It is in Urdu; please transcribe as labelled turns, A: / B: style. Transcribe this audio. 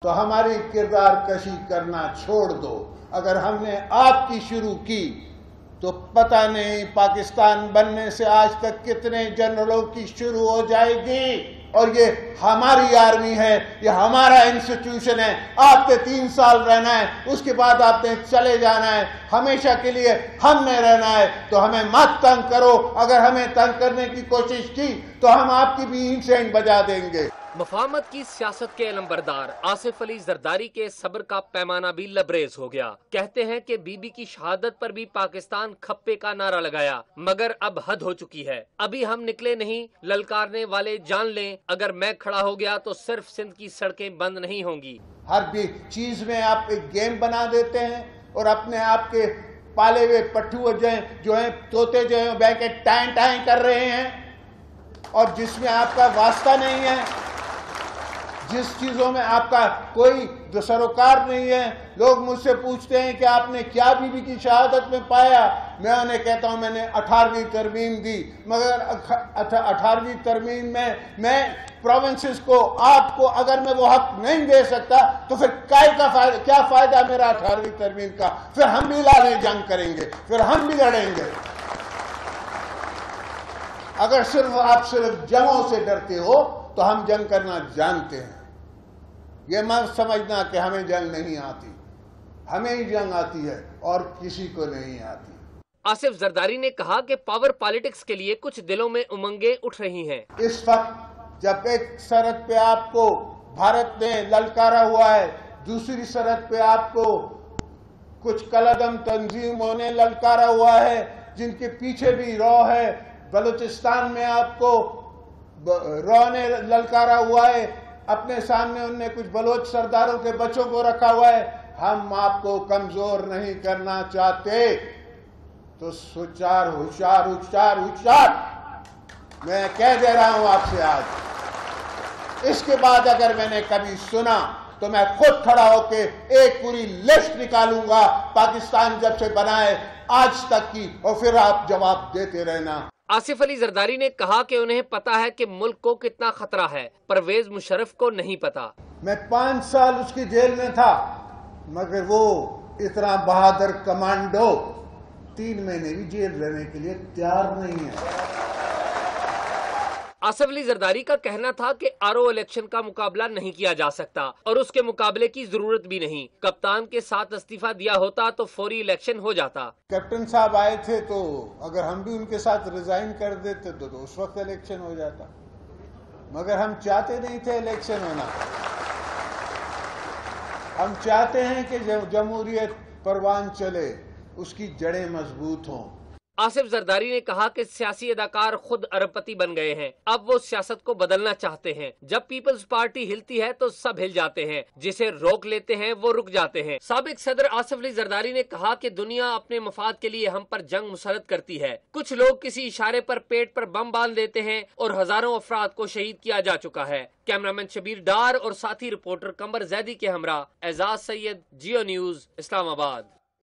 A: تو ہماری کردار کشی کرنا چھوڑ دو. اگر ہم نے آپ کی شروع کی تو پتہ نہیں پاکستان بننے سے آج تک کتنے جنرلوں کی شروع ہو جائے گی. اور یہ ہماری آرمی ہے، یہ ہمارا انسٹیٹیوشن ہے. آپ نے 3 سال رہنا ہے، اس کے بعد آپ نے چلے جانا ہے. ہمیشہ کے لیے ہم نے رہنا ہے. تو ہمیں مت تنگ کرو. اگر ہمیں تنگ کرنے کی کوشش کی تو ہم آپ کی بھی اینٹ بجا دیں گے.
B: مفاہمت کی سیاست کے علمبردار آصف علی زرداری کے صبر کا پیمانہ بھی لبریز ہو گیا. کہتے ہیں کہ بی بی کی شہادت پر بھی پاکستان کھپے کا نعرہ لگایا، مگر اب حد ہو چکی ہے. ابھی ہم نکلے نہیں، للکارنے والے جان لیں، اگر میں کھڑا ہو گیا تو صرف سندھ کی سڑکیں بند نہیں ہوں گی.
A: ہر بھی چیز میں آپ ایک گیم بنا دیتے ہیں اور اپنے آپ کے پالے ہوئے پٹھو جو ہیں طوطے جو ہیں بیٹھ کے ٹائیں ٹائیں کر رہے ہیں، اور جس میں آپ کا واسطہ نہیں ہے، جس چیزوں میں آپ کا کوئی سروکار نہیں ہے. لوگ مجھ سے پوچھتے ہیں کہ آپ نے کیا بی بی کی شہادت میں پایا. میں انہیں کہتا ہوں میں نے 18ویں ترمیم دی، مگر 18ویں ترمیم میں پروونسز کو آپ کو اگر میں وہ حق نہیں دے سکتا تو پھر کیا فائدہ میرا 18ویں ترمیم کا. پھر ہم بھی لڑیں جنگ کریں گے، پھر ہم بھی لڑیں گے. اگر آپ صرف جنگوں سے ڈرتے ہو تو ہم جنگ کرنا جانتے ہیں. یہ مت سمجھنا کہ ہمیں جنگ نہیں آتی. ہمیں ہی جنگ آتی ہے اور کسی کو نہیں آتی.
B: آصف زرداری نے کہا کہ پاور پالیٹکس کے لیے کچھ دلوں میں امنگیں اٹھ رہی ہیں.
A: اس وقت جب ایک سرحد پہ آپ کو بھارت نے للکارا ہوا ہے، دوسری سرحد پہ آپ کو کچھ کلعدم تنظیموں نے للکارا ہوا ہے جن کے پیچھے بھی رو ہے. بلوچستان میں آپ کو رو نے للکارا ہوا ہے، اپنے سامنے انہوں نے کچھ بلوچ سرداروں کے بچوں کو رکھا ہوا ہے. ہم آپ کو کمزور نہیں کرنا چاہتے. تو سوچار ہوشیار ہوشیار ہوشیار میں کہہ دے رہا ہوں آپ سے آج. اس کے بعد اگر میں نے کبھی سنا تو میں خود کھڑا ہو کے ایک پوری لسٹ نکالوں گا پاکستان جب سے بنا ہے آج تک کی، اور پھر آپ جواب دیتے رہنا.
B: آصف علی زرداری نے کہا کہ انہیں پتا ہے کہ ملک کو کتنا خطرہ ہے، پرویز مشرف کو نہیں پتا.
A: میں 5 سال اس کی جیل میں تھا، مگر وہ اتنا بہادر کمانڈو 3 مہینے بھی جیل رہنے کے لیے تیار نہیں ہے.
B: آصف علی زرداری کا کہنا تھا کہ RO الیکشن کا مقابلہ نہیں کیا جا سکتا اور اس کے مقابلے کی ضرورت بھی نہیں. کپتان کے ساتھ استعفیٰ دیا ہوتا تو فوری الیکشن ہو جاتا.
A: کیپٹن صاحب آئے تھے تو اگر ہم بھی ان کے ساتھ ریزائن کر دیتے تو اس وقت الیکشن ہو جاتا، مگر ہم چاہتے نہیں تھے الیکشن ہونا. ہم چاہتے ہیں کہ جمہوریت پروان چلے، اس کی جڑیں مضبوط ہوں.
B: آصف زرداری نے کہا کہ سیاسی اداکار خود ارب پتی بن گئے ہیں، اب وہ سیاست کو بدلنا چاہتے ہیں. جب پیپلز پارٹی ہلتی ہے تو سب ہل جاتے ہیں، جسے روک لیتے ہیں وہ رک جاتے ہیں. سابق صدر آصف علی زرداری نے کہا کہ دنیا اپنے مفاد کے لیے ہم پر جنگ مسلط کرتی ہے. کچھ لوگ کسی اشارے پر پیٹ پر بم باندھ دیتے ہیں اور ہزاروں افراد کو شہید کیا جا چکا ہے. کیمرامین شبیر ڈار اور ساتھی رپورٹر قمر زیدی کے ہمراہ اعزاز سید، جیو نیوز، اسلام آباد.